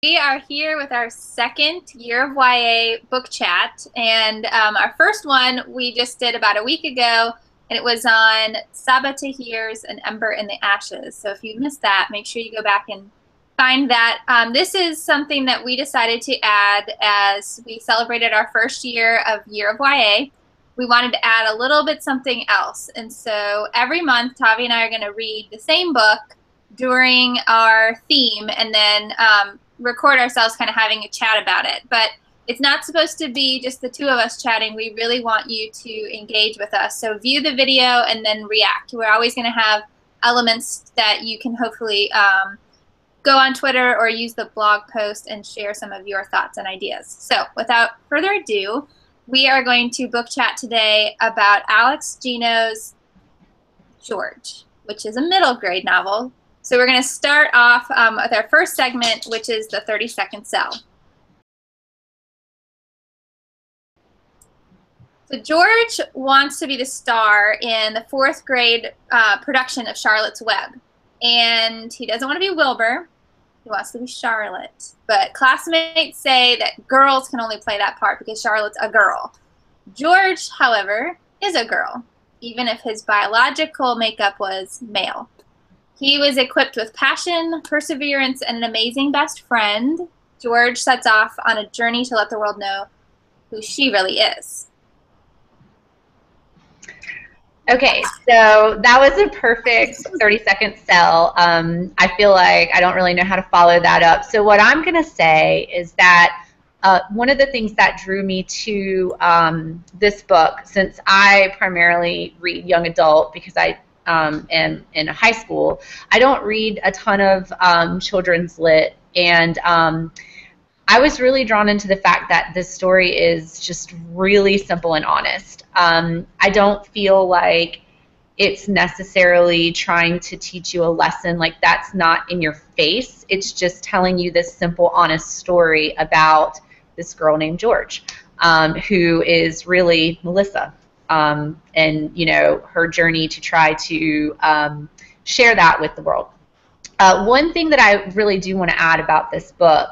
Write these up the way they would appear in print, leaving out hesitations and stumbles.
We are here with our second Year of YA book chat, and our first one we just did about a week ago, and it was on Sabaa Tahir's An Ember in the Ashes. So if you missed that, make sure you go back and find that. This is something that we decided to add as we celebrated our first year of YA. We wanted to add a little bit something else, and so every month Tavi and I are going to read the same book during our theme, and then record ourselves kind of having a chat about it. But it's not supposed to be just the two of us chatting. We really want you to engage with us. So view the video and then react. We're always going to have elements that you can hopefully go on Twitter or use the blog post and share some of your thoughts and ideas. So without further ado, we are going to book chat today about Alex Gino's George, which is a middle grade novel. So we're going to start off with our first segment, which is the 30-second sell. So George wants to be the star in the 4th grade production of Charlotte's Web. And he doesn't want to be Wilbur. He wants to be Charlotte. But classmates say that girls can only play that part because Charlotte's a girl. George, however, is a girl, even if his biological makeup was male. He was equipped with passion, perseverance, and an amazing best friend. George sets off on a journey to let the world know who she really is. Okay, so that was a perfect 30-second sell. I feel like I don't really know how to follow that up. So what I'm going to say is that one of the things that drew me to this book, since I primarily read young adult because I am in high school, I don't read a ton of children's lit, and I was really drawn into the fact that this story is just really simple and honest. I don't feel like it's necessarily trying to teach you a lesson. Like, that's not in your face. It's just telling you this simple, honest story about this girl named George, who is really Melissa, and, you know, her journey to try to share that with the world. One thing that I really do want to add about this book,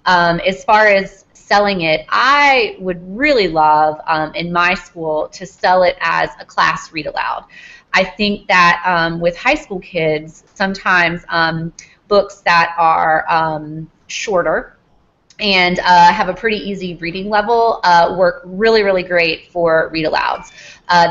as far as selling it, I would really love in my school to sell it as a class read aloud. I think that with high school kids, sometimes books that are shorter and have a pretty easy reading level work really, really great for read alouds.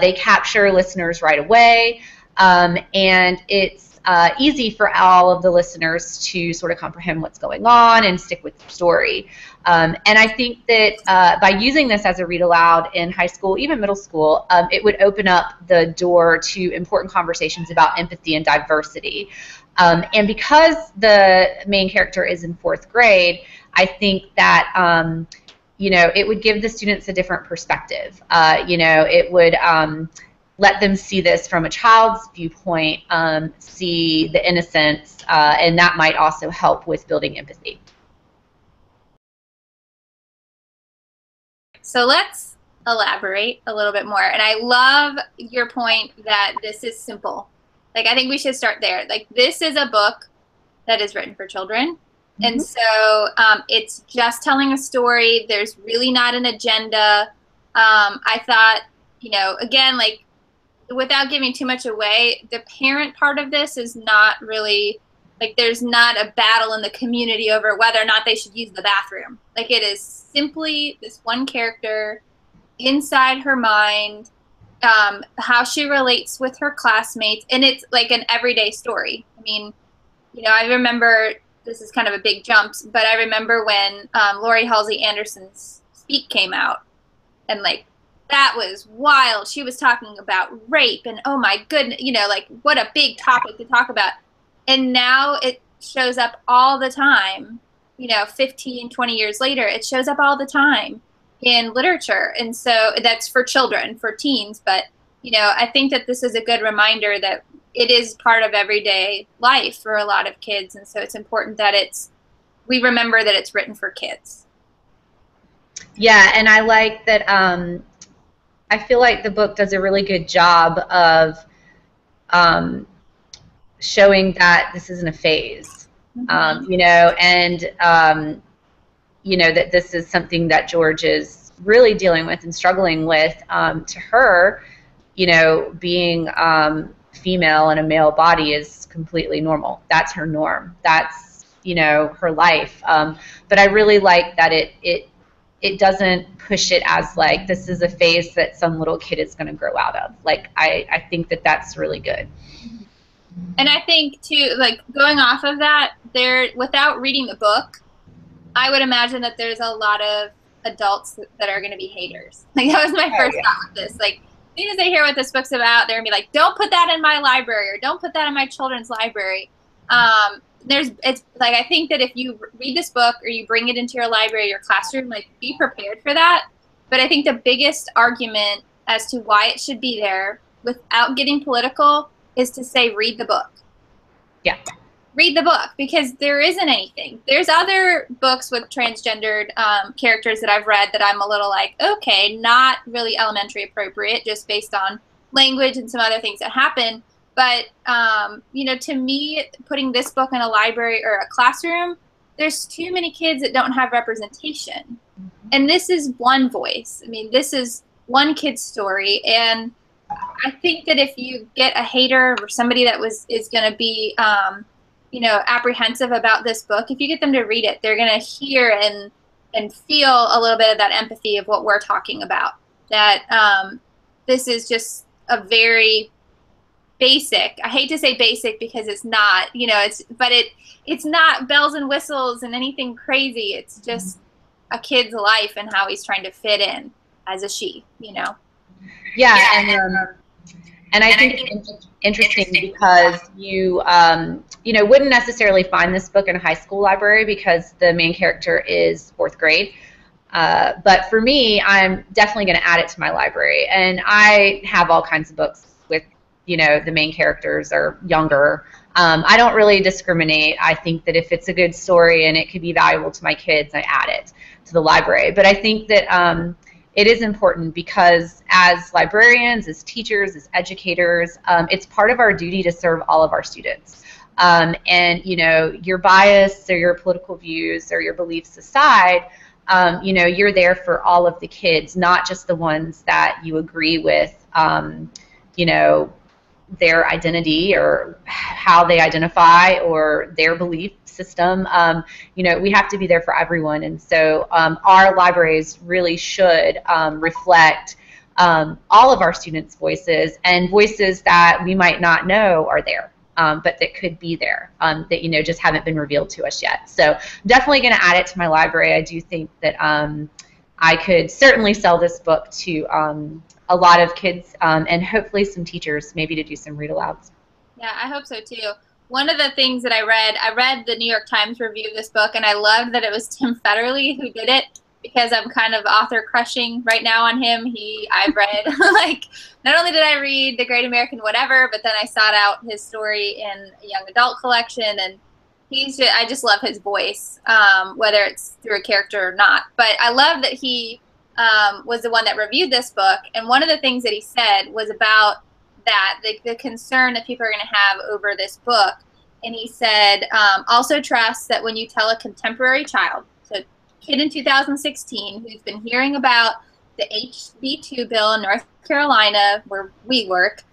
They capture listeners right away, and it's easy for all of the listeners to sort of comprehend what's going on and stick with the story. And I think that by using this as a read aloud in high school, even middle school, it would open up the door to important conversations about empathy and diversity. And because the main character is in 4th grade, I think that you know, it would give the students a different perspective. You know, it would let them see this from a child's viewpoint, see the innocence, and that might also help with building empathy. So let's elaborate a little bit more. And I love your point that this is simple. Like, I think we should start there. Like, this is a book that is written for children. Mm-hmm. And so it's just telling a story. There's really not an agenda. I thought, you know, again, like, without giving too much away, the parent part of this is not really, like, there's not a battle in the community over whether or not they should use the bathroom. Like, it is simply this one character inside her mind, how she relates with her classmates, and it's like an everyday story. I mean, you know, I remember, this is kind of a big jump, but I remember when Lori Halsey Anderson's Speak came out, and, like, that was wild. She was talking about rape, and oh my goodness, you know, like, what a big topic to talk about. And now it shows up all the time, you know, 15, 20 years later, it shows up all the time in literature. And so that's for children, for teens. But, you know, I think that this is a good reminder that it is part of everyday life for a lot of kids. And so it's important that we remember that it's written for kids. Yeah, and I like that. I feel like the book does a really good job of showing that this isn't a phase. You know, and you know, that this is something that George is really dealing with and struggling with. To her, you know, being female in a male body is completely normal. That's her norm. That's, you know, her life. But I really like that it doesn't push it as like this is a phase that some little kid is going to grow out of. Like I think that that's really good. And I think too, like going off of that, there without reading the book, I would imagine that there's a lot of adults that are going to be haters. Like that was my first thought with this. Like as soon as they hear what this book's about, they're gonna be like, "Don't put that in my library," or "Don't put that in my children's library." It's like I think that if you read this book or you bring it into your library, your classroom, like be prepared for that. But I think the biggest argument as to why it should be there, without getting political, is to say read the book. Yeah. Read the book, because there isn't anything. There's other books with transgendered characters that I've read that I'm a little like, okay, not really elementary appropriate, just based on language and some other things that happen. But, you know, to me, putting this book in a library or a classroom, there's too many kids that don't have representation. And this is one voice. I mean, this is one kid's story. And I think that if you get a hater or somebody that is going to be, you know, apprehensive about this book, if you get them to read it, they're going to hear and feel a little bit of that empathy of what we're talking about. That this is just a very basic, I hate to say basic because it's not, you know, it's not bells and whistles and anything crazy. It's just a kid's life and how he's trying to fit in as a she, you know. Yeah, and I think it's interesting because you know, wouldn't necessarily find this book in a high school library because the main character is 4th grade. But for me, I'm definitely going to add it to my library. And I have all kinds of books with, you know, the main characters are younger. I don't really discriminate. I think that if it's a good story and it could be valuable to my kids, I add it to the library. But I think that it is important because as librarians, as teachers, as educators, it's part of our duty to serve all of our students. And, you know, your bias or your political views or your beliefs aside, you know, you're there for all of the kids, not just the ones that you agree with, you know, their identity or how they identify or their belief system. You know, we have to be there for everyone. And so our libraries really should reflect all of our students' voices and voices that we might not know are there. But that could be there, that, you know, just haven't been revealed to us yet. So definitely going to add it to my library. I do think that I could certainly sell this book to a lot of kids and hopefully some teachers, maybe to do some read-alouds. Yeah, I hope so too. One of the things that I read the New York Times review of this book, and I loved that it was Tim Federle who did it, because I'm kind of author crushing right now on him. I've read, like, not only did I read The Great American Whatever, but then I sought out his story in a young adult collection, and I just love his voice, whether it's through a character or not. But I love that he was the one that reviewed this book, and one of the things that he said was about that, the concern that people are going to have over this book. And he said, also trust that when you tell a contemporary child, kid in 2016 who's been hearing about the HB2 bill in North Carolina, where we work,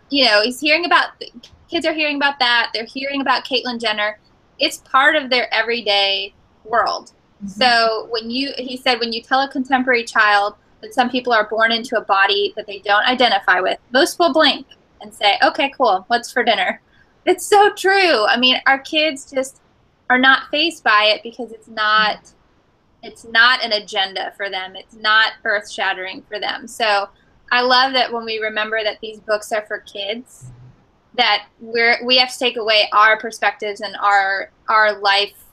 you know, kids are hearing about that. They're hearing about Caitlyn Jenner. It's part of their everyday world. Mm-hmm. So he said, when you tell a contemporary child that some people are born into a body that they don't identify with, most will blink and say, okay, cool, what's for dinner? It's so true. I mean, our kids just are not fazed by it because it's not an agenda for them. It's not earth-shattering for them. So I love that when we remember that these books are for kids, that we have to take away our perspectives and our life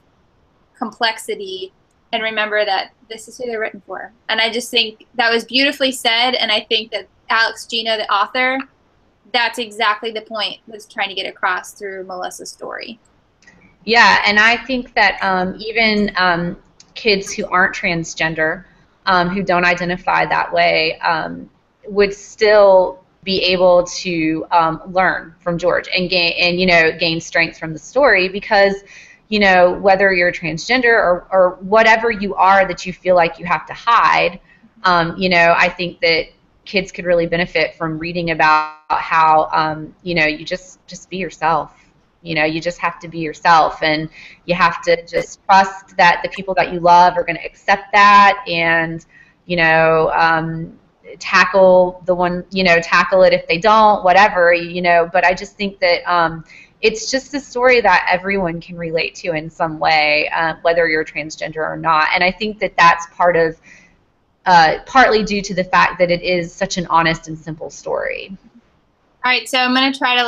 complexity and remember that this is who they're written for. And I just think that was beautifully said, and I think that Alex Gino, the author, that's exactly the point was trying to get across through Melissa's story. Yeah, and I think that even kids who aren't transgender, who don't identify that way, would still be able to learn from George and gain strength from the story, because whether you're transgender or whatever you are that you feel like you have to hide, I think that kids could really benefit from reading about how you just be yourself. You just have to be yourself, and you have to just trust that the people that you love are going to accept that, and tackle it if they don't, whatever. But I just think that it's just a story that everyone can relate to in some way, whether you're transgender or not. And I think that that's partly due to the fact that it is such an honest and simple story. All right, so I'm going to try to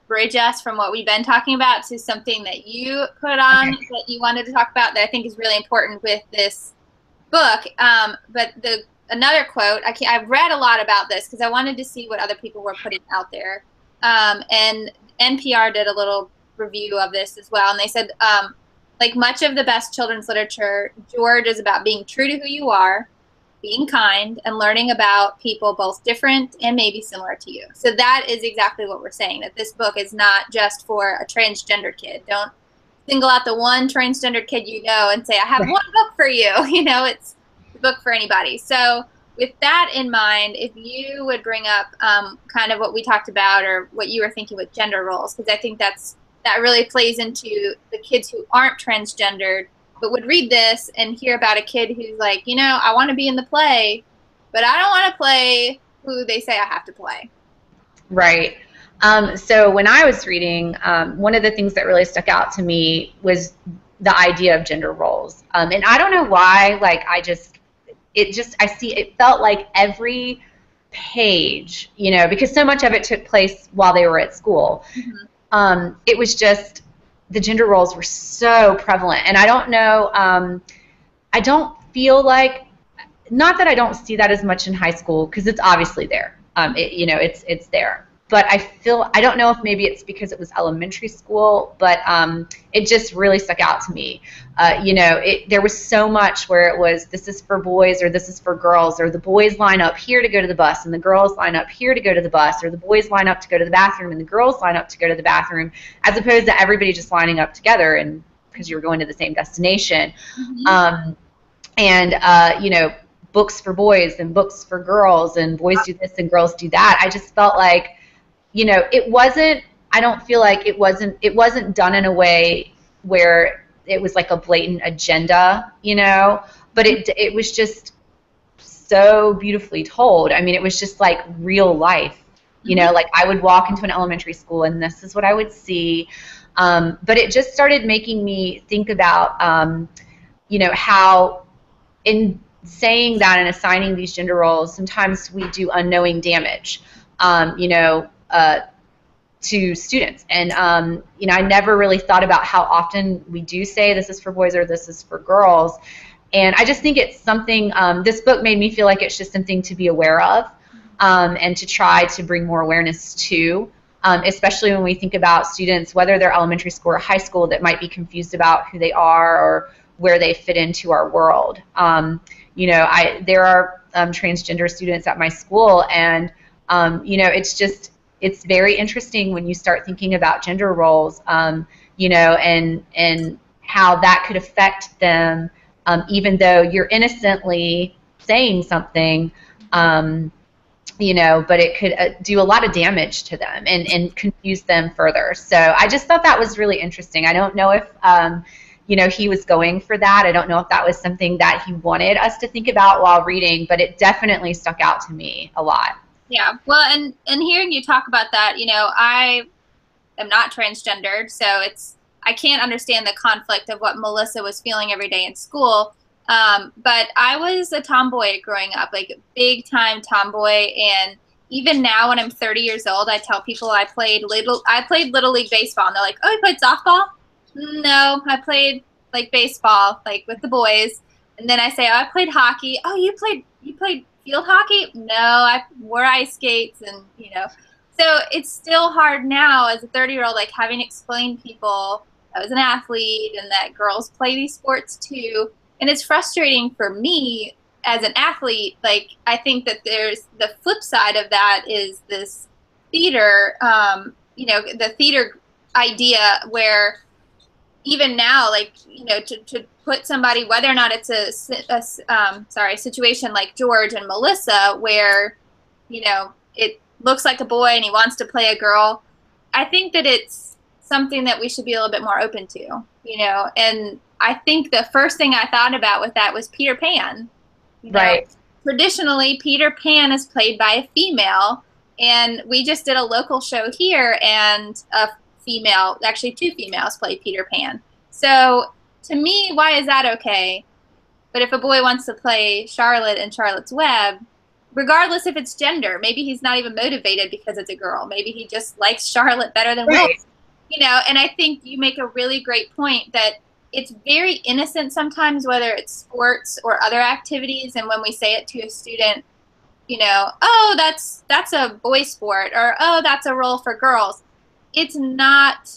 bridge us from what we've been talking about to something that you put on that you wanted to talk about that I think is really important with this book. But another quote, I've read a lot about this because I wanted to see what other people were putting out there. And NPR did a little review of this as well, and they said, like much of the best children's literature, George is about being true to who you are, being kind, and learning about people both different and maybe similar to you. So that is exactly what we're saying, that this book is not just for a transgender kid. Don't single out the one transgender kid and say, I have one book for you. It's a book for anybody. So with that in mind, if you would bring up kind of what we talked about or what you were thinking with gender roles, because I think that really plays into the kids who aren't transgendered but would read this and hear about a kid who's like, I want to be in the play, but I don't want to play who they say I have to play. Right. So when I was reading, one of the things that really stuck out to me was the idea of gender roles. And I don't know why, it felt like every page, because so much of it took place while they were at school. Mm-hmm. It was just, the gender roles were so prevalent. And I don't know, I don't feel like, not that I don't see that as much in high school, because it's obviously there. It's there. But I don't know if maybe it's because it was elementary school, but it just really stuck out to me. There was so much where it was, this is for boys or this is for girls, or the boys line up here to go to the bus and the girls line up here to go to the bus, or the boys line up to go to the bathroom and the girls line up to go to the bathroom, as opposed to everybody just lining up together and because you were going to the same destination. Mm-hmm. Books for boys and books for girls, and boys do this and girls do that. I just felt like, I don't feel like it wasn't done in a way where it was like a blatant agenda, but it was just so beautifully told. I mean, it was just like real life, like I would walk into an elementary school and this is what I would see. But it just started making me think about, how in saying that and assigning these gender roles, sometimes we do unknowing damage. To students. And, I never really thought about how often we do say this is for boys or this is for girls. And I just think it's something, this book made me feel like it's just something to be aware of, and to try to bring more awareness to, especially when we think about students, whether they're elementary school or high school, that might be confused about who they are or where they fit into our world. There are transgender students at my school, and it's very interesting when you start thinking about gender roles, and how that could affect them, even though you're innocently saying something, but it could do a lot of damage to them and confuse them further. So I just thought that was really interesting. I don't know if, he was going for that. I don't know if that was something that he wanted us to think about while reading, but it definitely stuck out to me a lot. Yeah, well, and hearing you talk about that, I am not transgendered, so I can't understand the conflict of what Melissa was feeling every day in school. But I was a tomboy growing up, like a big time tomboy, and even now when I'm 30 years old, I tell people I played Little League baseball, and they're like, "Oh, you played softball?" No, I played like baseball, like with the boys. And then I say, "Oh, I played hockey." "Oh, you played field hockey?" "No, I wore ice skates," and so it's still hard now as a 30-year-old, like having to explain to people I was an athlete and that girls play these sports too. And it's frustrating for me as an athlete, like I think that there's the flip side of that is this theater, the theater idea where even now, like, to put somebody, whether or not it's a situation like George and Melissa, where, it looks like a boy and he wants to play a girl. I think that it's something that we should be a little bit more open to, and I think the first thing I thought about with that was Peter Pan. Right. Traditionally, Peter Pan is played by a female, and we just did a local show here, and actually two females played Peter Pan. So to me, why is that okay? But if a boy wants to play Charlotte in Charlotte's Web, regardless if it's gender, maybe he's not even motivated because it's a girl. Maybe he just likes Charlotte better than Will. And I think you make a really great point that it's very innocent sometimes, whether it's sports or other activities. And when we say it to a student, oh, that's a boy sport, or oh, that's a role for girls. It's not,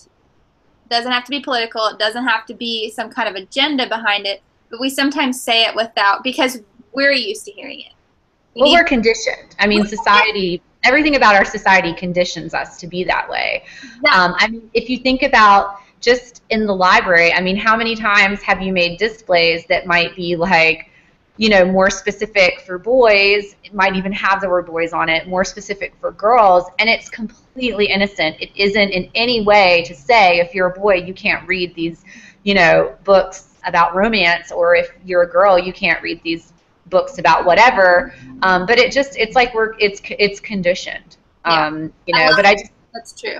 doesn't have to be political. It doesn't have to be some kind of agenda behind it. But we sometimes say it because we're used to hearing it. We're conditioned. I mean, society, everything about our society conditions us to be that way. Yeah. I mean, if you think about just in the library, I mean, how many times have you made displays that might be like, more specific for boys? It might even have the word boys on it, more specific for girls, and it's completely innocent. It isn't in any way to say if you're a boy, you can't read these, books about romance, or if you're a girl, you can't read these books about whatever. But it's like it's conditioned. Yeah. But that's true.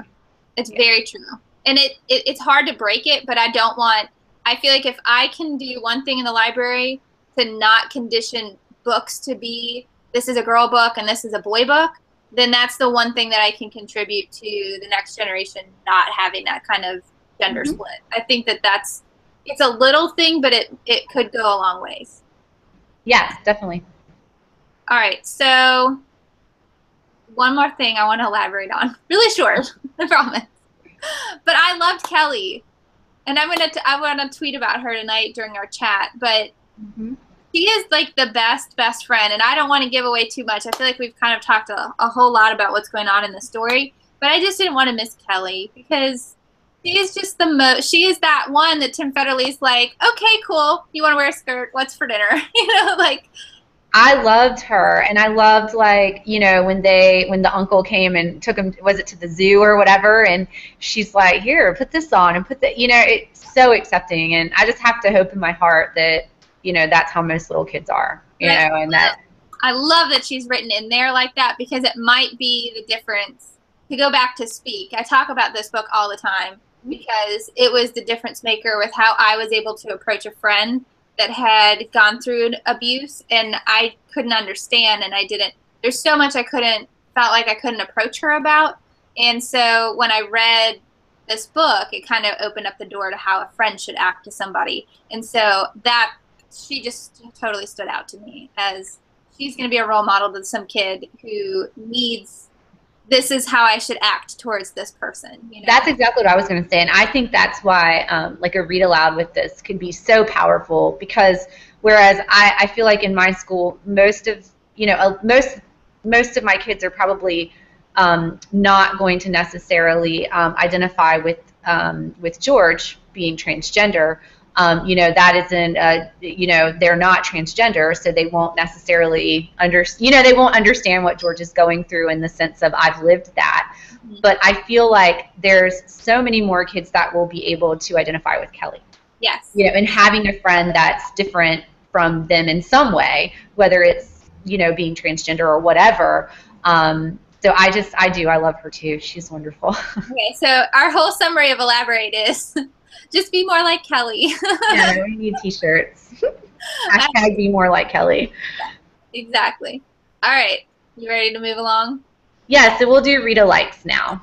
It's very true. And it's hard to break it, but I feel like if I can do one thing in the library to not condition books to be, this is a girl book and this is a boy book, then that's the one thing that I can contribute to the next generation not having that kind of gender split. I think it's a little thing, but it could go a long ways. Yes, definitely. All right, so one more thing I want to elaborate on. Really short, I promise. But I loved Kelly, and I want to tweet about her tonight during our chat. But she is like the best friend, and I don't want to give away too much. I feel like we've kind of talked a whole lot about what's going on in the story, but I just didn't want to miss Kelly because she is just the most. She is that one that Tim Federley's like, okay, cool. You want to wear a skirt? What's for dinner? Like. I loved her, and I loved, like, when the uncle came and took him, was it to the zoo or whatever, and she's like, here, put this on and put that, it's so accepting, and I just have to hope in my heart that, that's how most little kids are, and that. I love that she's written in there like that, because it might be the difference. To go back to Speak, I talk about this book all the time because it was the difference maker with how I was able to approach a friend that had gone through abuse, and I couldn't understand, and there's so much felt like I couldn't approach her about. And so when I read this book, it kind of opened up the door to how a friend should act to somebody. And so that, she just totally stood out to me as she's going to be a role model to some kid who needs, this is how I should act towards this person. That's exactly what I was going to say, and I think that's why like a read aloud with this could be so powerful, because whereas I feel like in my school most of my kids are probably not going to necessarily identify with George being transgender. That isn't, they're not transgender, so they won't necessarily they won't understand what George is going through in the sense of I've lived that. But I feel like there's so many more kids that will be able to identify with Kelly. Yes. And having a friend that's different from them in some way, whether it's, being transgender or whatever. So I love her too. She's wonderful. Okay, so our whole summary of Elaborate is just be more like Kelly. Yeah, we need t-shirts. Hashtag be more like Kelly. Exactly. All right. You ready to move along? Yeah, so we'll do Rita Likes now.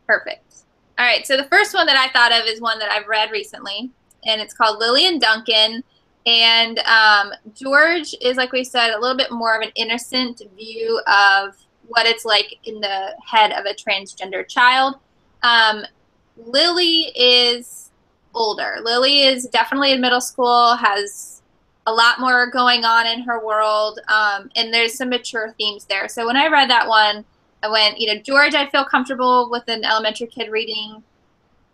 Perfect. All right, so the first one that I thought of is one that I've read recently, and it's called Lily and Duncan. And George is, like we said, a little bit more of an innocent view of what it's like in the head of a transgender child. Lily is older. Lily is definitely in middle school, has a lot more going on in her world, and there's some mature themes there. So when I read that one, I went, you know, George, I feel comfortable with an elementary kid reading.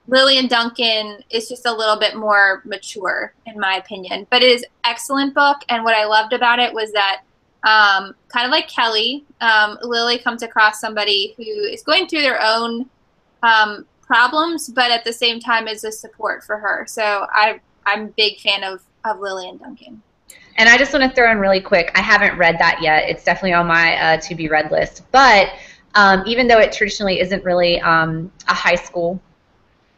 Lily and Duncan is just a little bit more mature, in my opinion. But it is an excellent book, and what I loved about it was that, kind of like Kelly, Lily comes across somebody who is going through their own problems, but at the same time is a support for her. So I'm a big fan of Lily and Duncan. And I just want to throw in really quick, I haven't read that yet. It's definitely on my to-be-read list. But even though it traditionally isn't really a high school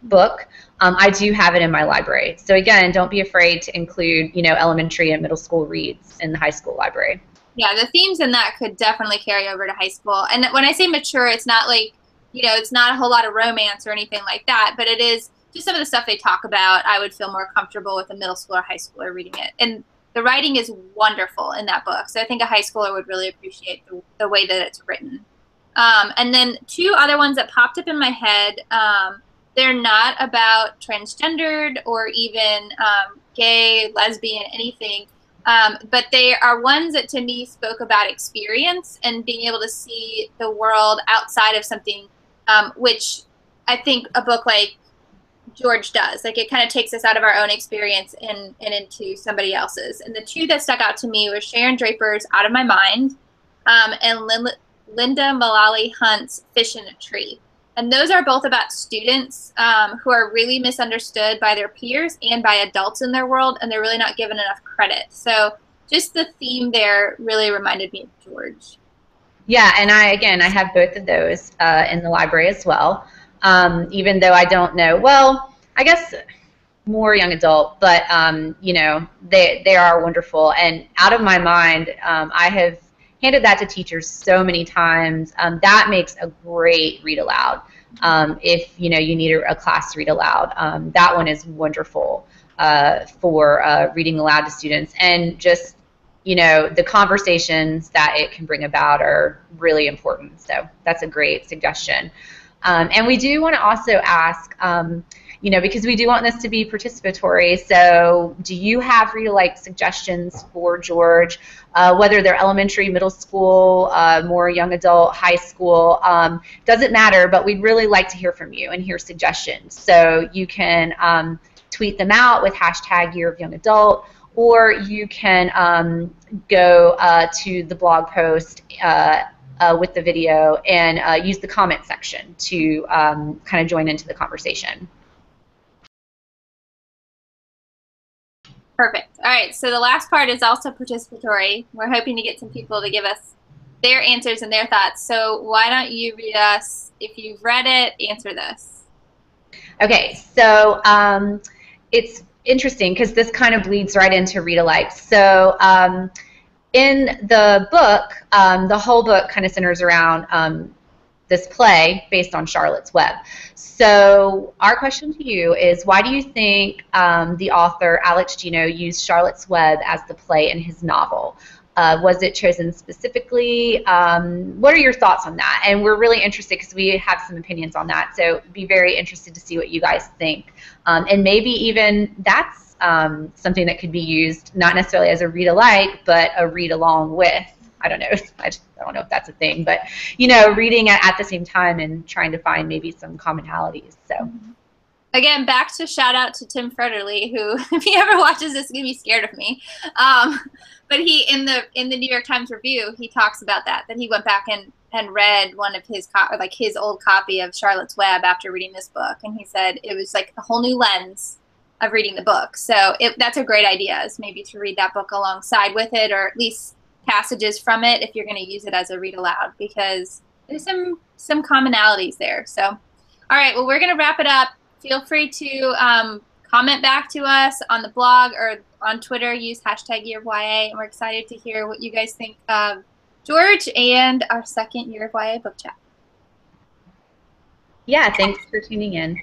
book, I do have it in my library. So again, don't be afraid to include, you know, elementary and middle school reads in the high school library. Yeah, the themes in that could definitely carry over to high school. And when I say mature, it's not like, you know, it's not a whole lot of romance or anything like that, but it is just some of the stuff they talk about. I would feel more comfortable with a middle schooler or high schooler reading it. And the writing is wonderful in that book. So I think a high schooler would really appreciate the way that it's written. And then two other ones that popped up in my head, they're not about transgendered or even gay, lesbian, anything. But they are ones that to me spoke about experience and being able to see the world outside of something, which I think a book like George does. Like, it kind of takes us out of our own experience and into somebody else's. And the two that stuck out to me were Sharon Draper's Out of My Mind, and Linda Mullally Hunt's Fish in a Tree. And those are both about students who are really misunderstood by their peers and by adults in their world, and they're really not given enough credit. So just the theme there really reminded me of George. Yeah, and I have both of those in the library as well. Even though I don't know, well, I guess more young adult, but you know, they are wonderful. And Out of My Mind, I have handed that to teachers so many times. That makes a great read aloud. If you know you need a class to read aloud, that one is wonderful for reading aloud to students. And just, you know, the conversations that it can bring about are really important. So that's a great suggestion. And we do want to also ask, you know, because we do want this to be participatory, so do you have read-alike suggestions for George, whether they're elementary, middle school, more young adult, high school, doesn't matter, but we'd really like to hear from you and hear suggestions. So you can tweet them out with hashtag Year of Young Adult, or you can go to the blog post with the video and use the comment section to kind of join into the conversation. Perfect. All right, so the last part is also participatory. We're hoping to get some people to give us their answers and their thoughts. So why don't you read us, if you've read it, answer this. Okay, so it's interesting because this kind of bleeds right into read alike. So in the book, the whole book kind of centers around this play based on Charlotte's Web. So our question to you is, why do you think the author Alex Gino used Charlotte's Web as the play in his novel? Was it chosen specifically? What are your thoughts on that? And we're really interested because we have some opinions on that. So be very interested to see what you guys think. And maybe even that's something that could be used not necessarily as a read alike, but a read along with. I don't know. I don't know if that's a thing, but you know, reading at the same time and trying to find maybe some commonalities. So, again, back to shout out to Tim Federle, who, if he ever watches this, is gonna be scared of me. But he, in the New York Times Review, he talks about that he went back and read one of his his old copy of Charlotte's Web after reading this book, and he said it was like a whole new lens of reading the book. So that's a great idea, is maybe to read that book alongside with it, or at least passages from it if you're going to use it as a read aloud, because there's some commonalities there. So, all right, well, we're going to wrap it up. Feel free to comment back to us on the blog or on Twitter. Use hashtag Year of YA, and we're excited to hear what you guys think of George and our second Year of YA book chat. Yeah, thanks for tuning in.